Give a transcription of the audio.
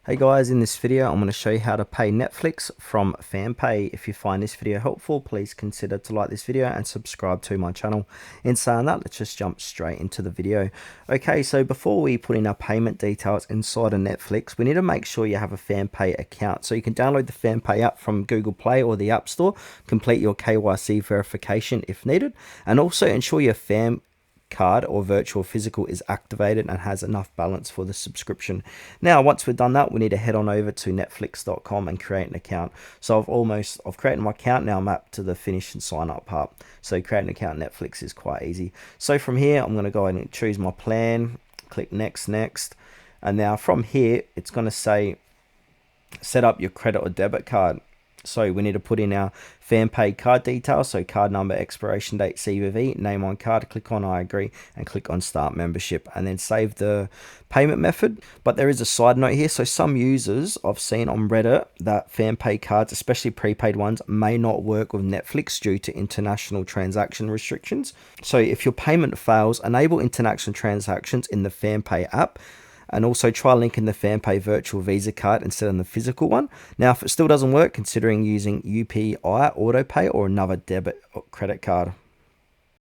Hey guys, in this video I'm going to show you how to pay Netflix from FamPay. If you find this video helpful, please consider to like this video and subscribe to my channel. In saying that, let's just jump straight into the video. Okay, so before we put in our payment details inside of Netflix, we need to make sure you have a FamPay account. So you can download the FamPay app from Google Play or the App Store, complete your KYC verification if needed, and also ensure your Fam card or virtual physical is activated and has enough balance for the subscription. Now once we've done that, we need to head on over to netflix.com and create an account. So I've created my account. Now I'm up to the finish and sign up part. So creating an account on Netflix is quite easy. So from here I'm going to go ahead and choose my plan, click next, and now from here it's going to say set up your credit or debit card. So we need to put in our FamPay card details, so card number, expiration date, CVV, name on card, click on I agree, and click on start membership, and then save the payment method. But there is a side note here, so some users I've seen on Reddit that FamPay cards, especially prepaid ones, may not work with Netflix due to international transaction restrictions. So if your payment fails, enable international transactions in the FamPay app, and also try linking the FamPay virtual Visa card instead of the physical one. Now, if it still doesn't work, considering using UPI AutoPay or another debit or credit card.